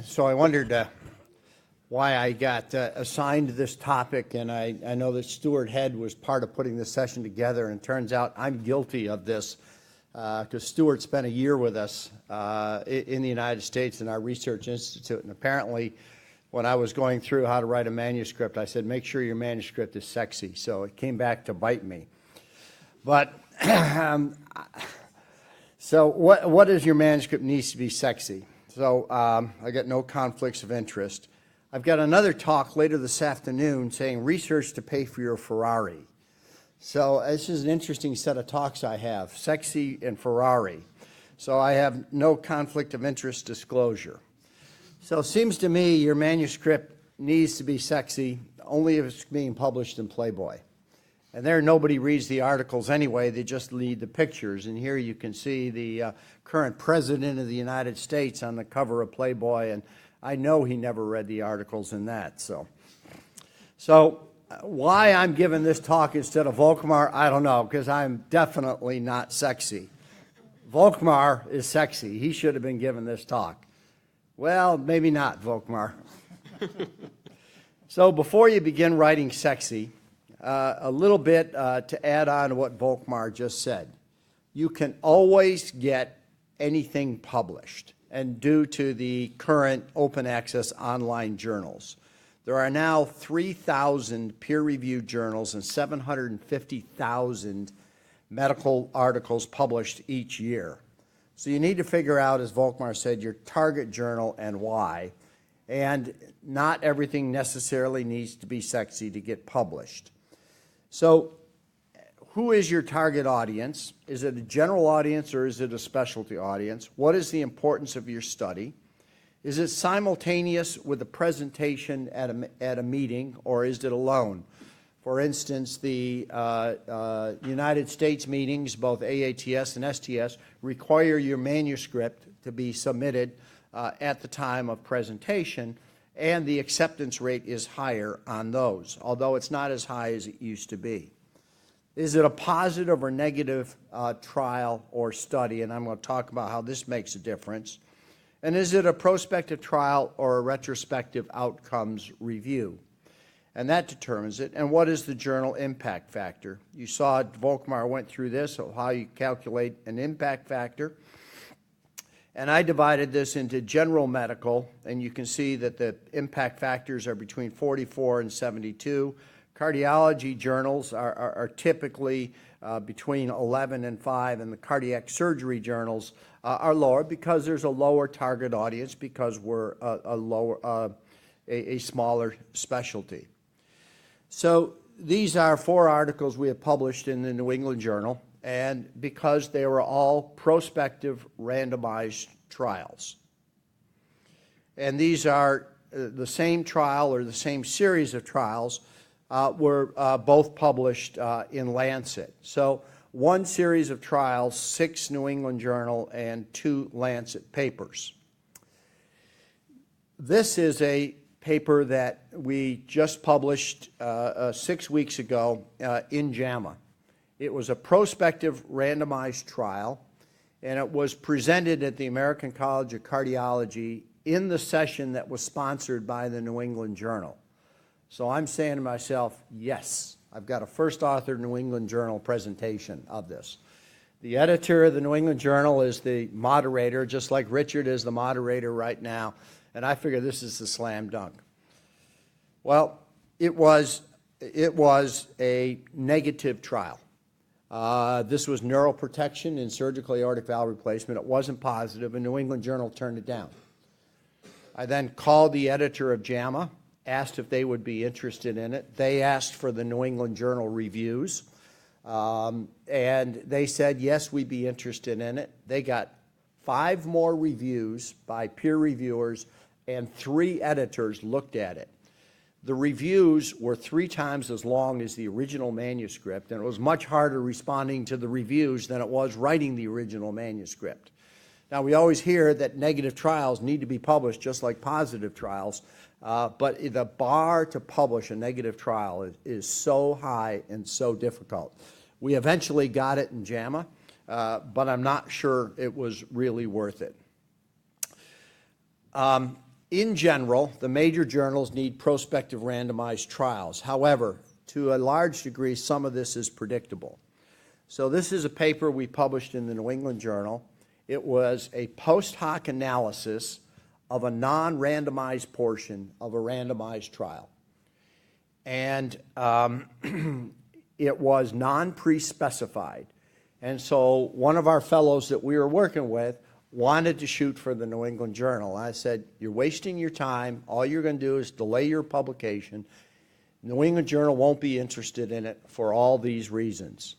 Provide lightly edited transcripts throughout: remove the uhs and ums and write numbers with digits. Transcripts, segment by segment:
So I wondered why I got assigned this topic, and I know that Stuart Head was part of putting this session together, and it turns out I'm guilty of this because Stuart spent a year with us in the United States in our research institute, and apparently when I was going through how to write a manuscript, I said, make sure your manuscript is sexy, so it came back to bite me. But so what does your manuscript needs to be sexy? So I got no conflicts of interest. I've got another talk later this afternoon saying research to pay for your Ferrari. So this is an interesting set of talks I have, sexy and Ferrari. So I have no conflict of interest disclosure. So it seems to me your manuscript needs to be sexy only if it's being published in Playboy. And there nobody reads the articles anyway, they just read the pictures. And here you can see the current president of the United States on the cover of Playboy, and I know he never read the articles in that. So why I'm giving this talk instead of Volkmar, I don't know, because I'm definitely not sexy. Volkmar is sexy. He should have been given this talk. Well, maybe not, Volkmar. So before you begin writing sexy, a little bit to add on to what Volkmar just said. You can always get anything published, and due to the current open access online journals. There are now 3,000 peer-reviewed journals and 750,000 medical articles published each year. So you need to figure out, as Volkmar said, your target journal and why. And not everything necessarily needs to be sexy to get published. So who is your target audience? Is it a general audience or is it a specialty audience? What is the importance of your study? Is it simultaneous with a presentation at a meeting, or is it alone? For instance, the United States meetings, both EACTS and STS, require your manuscript to be submitted at the time of presentation, and the acceptance rate is higher on those, although it's not as high as it used to be. Is it a positive or negative trial or study? And I'm going to talk about how this makes a difference. And is it a prospective trial or a retrospective outcomes review? And that determines it. And what is the journal impact factor? You saw Volkmar went through this, of how you calculate an impact factor. And I divided this into general medical, and you can see that the impact factors are between 44 and 72. Cardiology journals are typically between 11 and 5, and the cardiac surgery journals are lower because there's a lower target audience, because we're a smaller specialty. So these are 4 articles we have published in the New England Journal, and because they were all prospective randomized trials. And these are the same trial or the same series of trials were both published in Lancet. So 1 series of trials, 6 New England Journal and 2 Lancet papers. This is a paper that we just published 6 weeks ago in JAMA. It was a prospective randomized trial, and it was presented at the American College of Cardiology in the session that was sponsored by the New England Journal. So I'm saying to myself, yes, I've got a first author New England Journal presentation of this. The editor of the New England Journal is the moderator, just like Richard is the moderator right now, and I figure this is the slam dunk. Well, it was a negative trial. This was neuroprotection in surgical aortic valve replacement. It wasn't positive, and New England Journal turned it down. I then called the editor of JAMA, asked if they would be interested in it. They asked for the New England Journal reviews, and they said, yes, we'd be interested in it. They got 5 more reviews by peer reviewers, and 3 editors looked at it. The reviews were 3 times as long as the original manuscript, and it was much harder responding to the reviews than it was writing the original manuscript. Now, we always hear that negative trials need to be published just like positive trials, but the bar to publish a negative trial is so high and so difficult. We eventually got it in JAMA, but I'm not sure it was really worth it. In general, the major journals need prospective randomized trials. However, to a large degree, some of this is predictable. So this is a paper we published in the New England Journal. It was a post hoc analysis of a non-randomized portion of a randomized trial. And it was non-pre-specified. And so one of our fellows that we were working with wanted to shoot for the New England Journal. I said, you're wasting your time. All you're going to do is delay your publication. New England Journal won't be interested in it for all these reasons.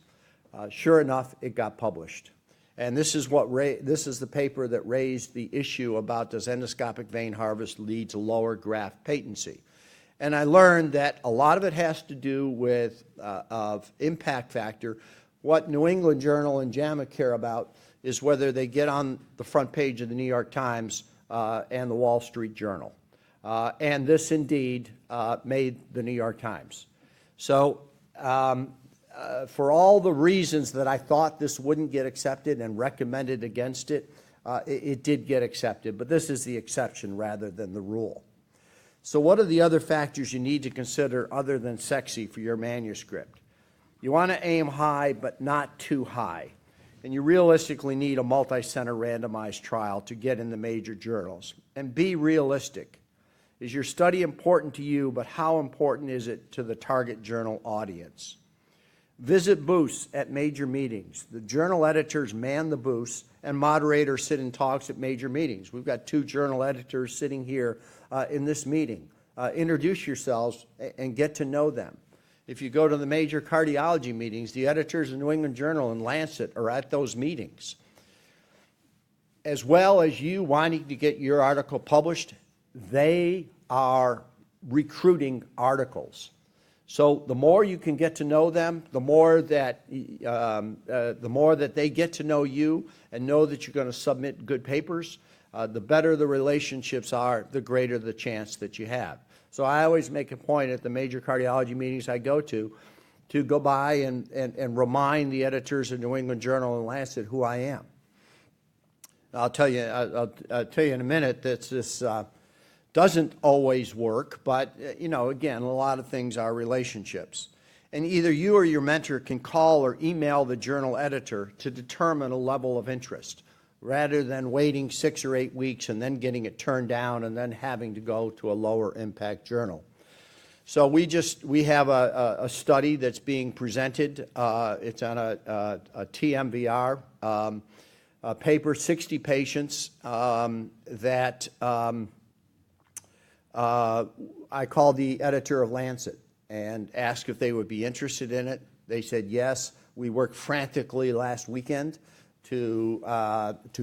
Sure enough, it got published. And this is the paper that raised the issue about does endoscopic vein harvest lead to lower graft patency. And I learned that a lot of it has to do with of impact factor. What New England Journal and JAMA care about is whether they get on the front page of the New York Times and the Wall Street Journal. And this indeed made the New York Times. So for all the reasons that I thought this wouldn't get accepted and recommended against it, it did get accepted. But this is the exception rather than the rule. So what are the other factors you need to consider other than sexy for your manuscript? You want to aim high, but not too high. And you realistically need a multi-center randomized trial to get in the major journals. And be realistic. Is your study important to you, but how important is it to the target journal audience? Visit booths at major meetings. The journal editors man the booths, and moderators sit in talks at major meetings. We've got 2 journal editors sitting here in this meeting. Introduce yourselves and get to know them. If you go to the major cardiology meetings, the editors of New England Journal and Lancet are at those meetings. As well as you wanting to get your article published, they are recruiting articles. So the more you can get to know them, the more that they get to know you and know that you're going to submit good papers, the better the relationships are, the greater the chance that you have. So I always make a point at the major cardiology meetings I go to go by and remind the editors of New England Journal and Lancet who I am. I'll tell you in a minute that this doesn't always work, but again, a lot of things are relationships. And either you or your mentor can call or email the journal editor to determine a level of interest, rather than waiting 6 or 8 weeks and then getting it turned down and then having to go to a lower impact journal. So we have a study that's being presented. It's on a TMVR paper, 60 patients that I called the editor of Lancet and asked if they would be interested in it. They said yes. We worked frantically last weekend to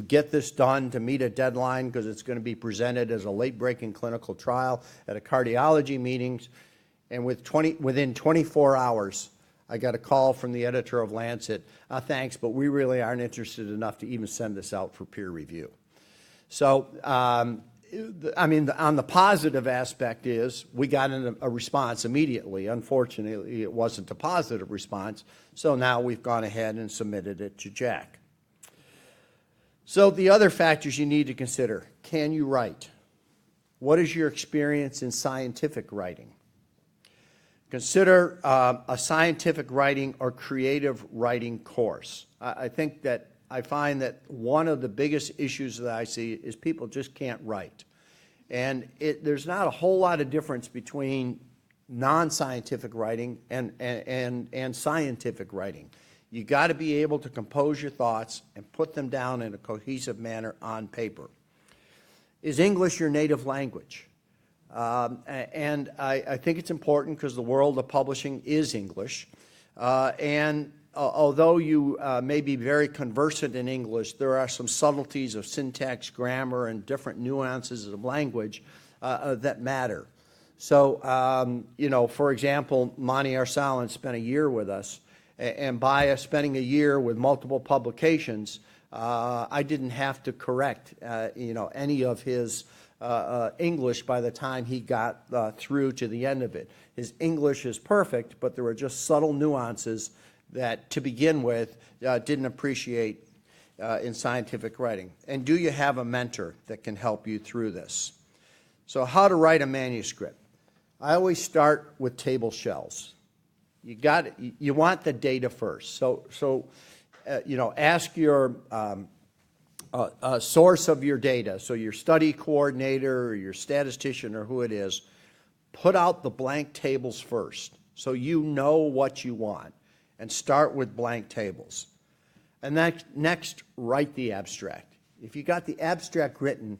get this done, to meet a deadline, because it's going to be presented as a late-breaking clinical trial at a cardiology meetings. And within 24 hours, I got a call from the editor of Lancet, thanks, but we really aren't interested enough to even send this out for peer review. So, on the positive aspect is we got a response immediately. Unfortunately, it wasn't a positive response, so now we've gone ahead and submitted it to Jack. So the other factors you need to consider: can you write? What is your experience in scientific writing? Consider a scientific writing or creative writing course. I find that one of the biggest issues that I see is people just can't write. And there's not a whole lot of difference between non-scientific writing and scientific writing. You got to be able to compose your thoughts and put them down in a cohesive manner on paper. Is English your native language? And I think it's important because the world of publishing is English. Although you may be very conversant in English, there are some subtleties of syntax, grammar, and different nuances of language that matter. So, for example, Monty Arsalan spent a year with us, and by spending a year with multiple publications, I didn't have to correct, any of his English by the time he got through to the end of it. His English is perfect, but there were just subtle nuances that, to begin with, didn't appreciate. in scientific writing? And do you have a mentor that can help you through this? So how to write a manuscript. I always start with table shells. You want the data first. So ask your source of your data, so your study coordinator or your statistician or who it is, put out the blank tables first so you know what you want, and start with blank tables. And next, write the abstract. If you got the abstract written,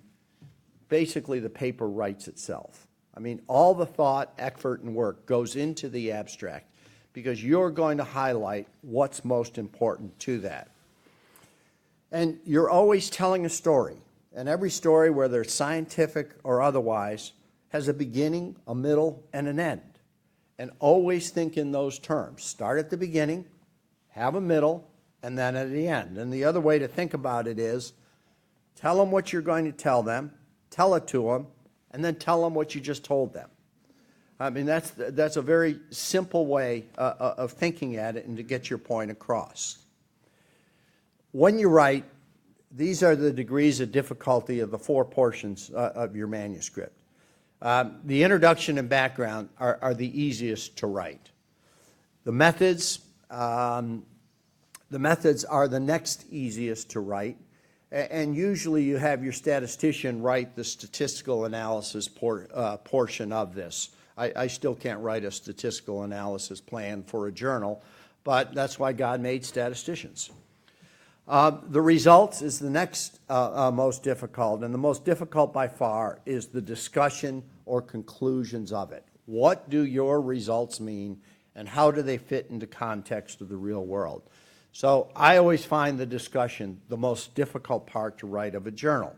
basically the paper writes itself. I mean, all the thought, effort, and work goes into the abstract because you're going to highlight what's most important to that. And you're always telling a story. And every story, whether it's scientific or otherwise, has a beginning, a middle, and an end. And always think in those terms. Start at the beginning, have a middle, and then at the end. And the other way to think about it is, tell them what you're going to tell them, tell it to them, and then tell them what you just told them. I mean, that's a very simple way of thinking at it and to get your point across. When you write, these are the degrees of difficulty of the 4 portions of your manuscript. The introduction and background are the easiest to write. The methods are the next easiest to write. And usually you have your statistician write the statistical analysis portion of this. I still can't write a statistical analysis plan for a journal, but that's why God made statisticians. The results is the next most difficult, and the most difficult by far is the discussion or conclusions of it. What do your results mean, and how do they fit into context of the real world? So I always find the discussion the most difficult part to write of a journal.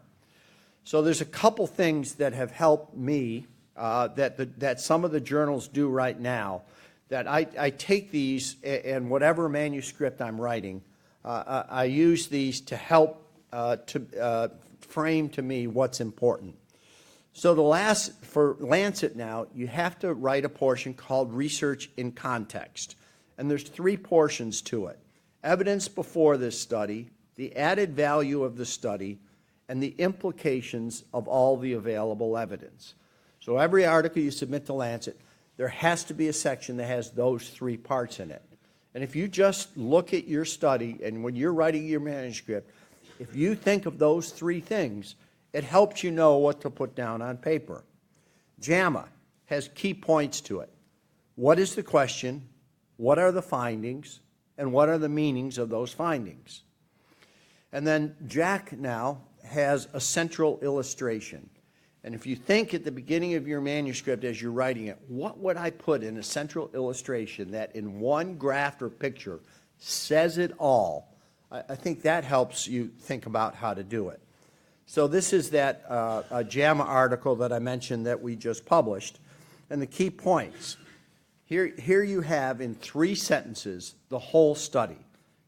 So there's a couple things that have helped me that some of the journals do right now, that I take these and whatever manuscript I'm writing, I use these to help to frame to me what's important. So for Lancet now, you have to write a portion called Research in Context. And there's 3 portions to it. Evidence before this study, the added value of the study, and the implications of all the available evidence. So every article you submit to Lancet, there has to be a section that has those 3 parts in it. And if you just look at your study, and when you're writing your manuscript, if you think of those 3 things, it helps you know what to put down on paper. JAMA has key points to it. What is the question? What are the findings? And what are the meanings of those findings? And then Jack now has a central illustration. And if you think at the beginning of your manuscript as you're writing it, what would I put in a central illustration that in one graph or picture says it all? I think that helps you think about how to do it. So this is that JAMA article that I mentioned that we just published. And the key points. Here you have in 3 sentences the whole study.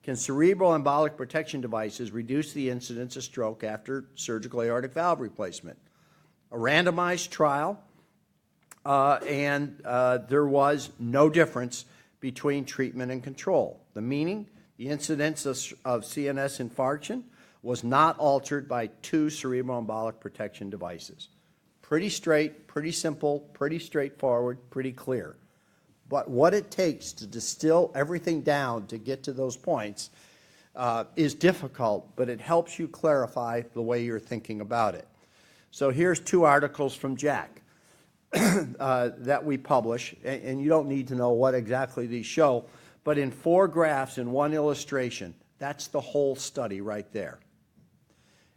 Can cerebral embolic protection devices reduce the incidence of stroke after surgical aortic valve replacement? A randomized trial, and there was no difference between treatment and control. The meaning, the incidence of CNS infarction was not altered by 2 cerebral embolic protection devices. Pretty straight, pretty simple, pretty straightforward, pretty clear. But what it takes to distill everything down to get to those points is difficult, but it helps you clarify the way you're thinking about it. So here's 2 articles from Jack that we publish, and you don't need to know what exactly these show, but in 4 graphs and 1 illustration, that's the whole study right there.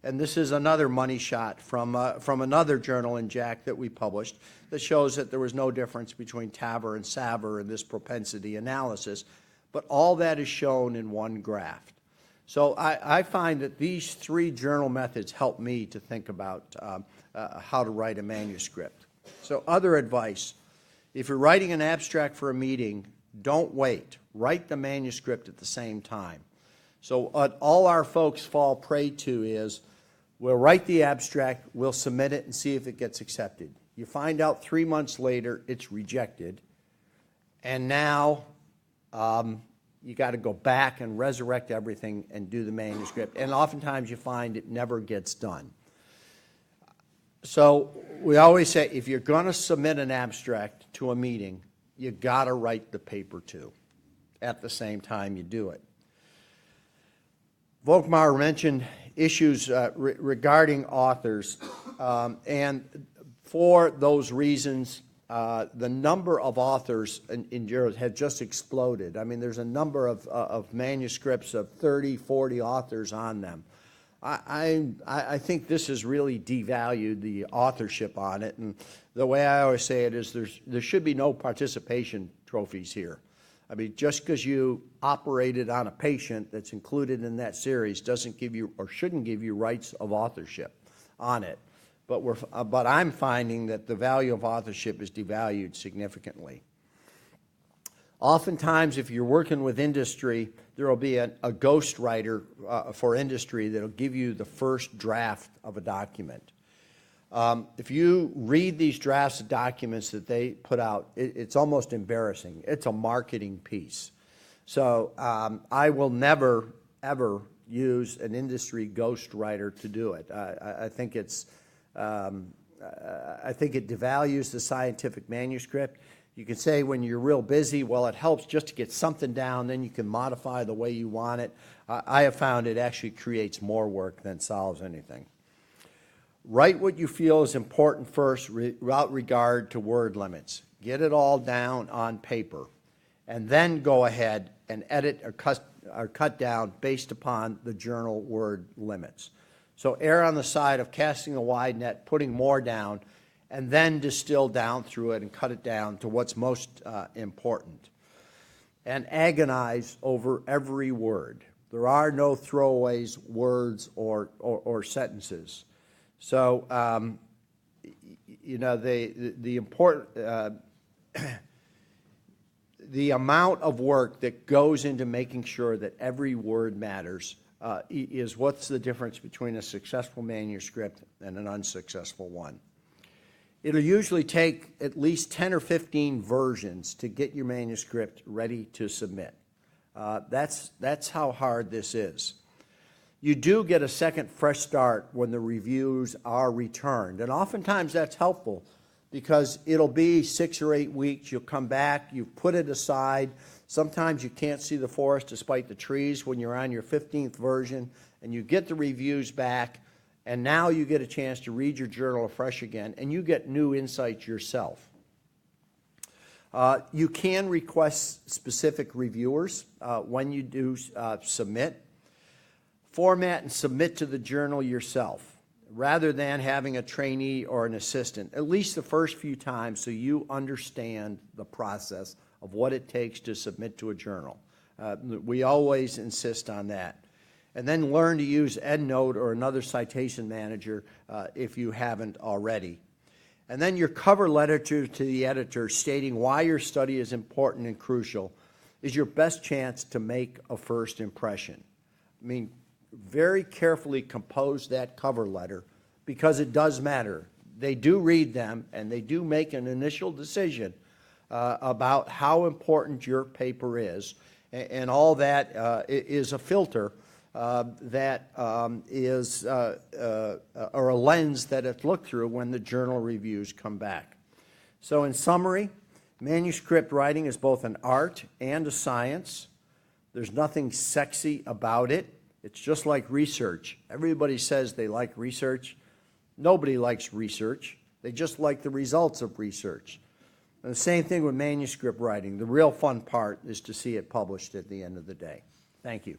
And this is another money shot from another journal in Jack that we published that shows that there was no difference between TAVR and SAVR in this propensity analysis, but all that is shown in 1 graph. So I find that these 3 journal methods help me to think about how to write a manuscript. So other advice, if you're writing an abstract for a meeting, don't wait. Write the manuscript at the same time. So all our folks fall prey to is, we'll write the abstract, we'll submit it and see if it gets accepted. You find out 3 months later it's rejected, and now you got to go back and resurrect everything and do the manuscript. And oftentimes you find it never gets done. So we always say, if you're going to submit an abstract to a meeting, you got to write the paper too at the same time you do it. Volkmar mentioned issues regarding authors, and for those reasons, the number of authors in journals had just exploded. I mean, there's a number of manuscripts of 30, 40 authors on them. I think this has really devalued the authorship on it, and the way I always say it is there should be no participation trophies here. I mean, just because you operated on a patient that's included in that series doesn't give you, or shouldn't give you, rights of authorship on it. But I'm finding that the value of authorship is devalued significantly. Oftentimes, if you're working with industry, there will be a ghostwriter for industry that will give you the first draft of a document. If you read these drafts of documents that they put out, it's almost embarrassing. It's a marketing piece. So I will never, ever use an industry ghostwriter to do it. I think it devalues the scientific manuscript. You can say when you're real busy, well, it helps just to get something down, then you can modify the way you want it. I have found it actually creates more work than solves anything. Write what you feel is important first without regard to word limits. Get it all down on paper, and then go ahead and edit or cut down based upon the journal word limits. So err on the side of casting a wide net, putting more down, and then distill down through it and cut it down to what's most important. And agonize over every word. There are no throwaways, words, or sentences. So, you know, the amount of work that goes into making sure that every word matters is what's the difference between a successful manuscript and an unsuccessful one. It'll usually take at least 10 or 15 versions to get your manuscript ready to submit. That's how hard this is. You do get a second fresh start when the reviews are returned, and oftentimes that's helpful because it'll be 6 or 8 weeks. You'll come back, you've put it aside. Sometimes you can't see the forest despite the trees when you're on your 15th version, and you get the reviews back, and now you get a chance to read your journal afresh again, and you get new insights yourself. You can request specific reviewers when you do submit. Format and submit to the journal yourself rather than having a trainee or an assistant, at least the first few times, so you understand the process of what it takes to submit to a journal. We always insist on that. And then learn to use EndNote or another citation manager if you haven't already. And then your cover letter to the editor stating why your study is important and crucial is your best chance to make a first impression. I mean, very carefully compose that cover letter because it does matter. They do read them and they do make an initial decision about how important your paper is, and all that is a filter that is or a lens that it's looked through when the journal reviews come back. So in summary, manuscript writing is both an art and a science. There's nothing sexy about it. It's just like research. Everybody says they like research. Nobody likes research. They just like the results of research. And the same thing with manuscript writing. The real fun part is to see it published at the end of the day. Thank you.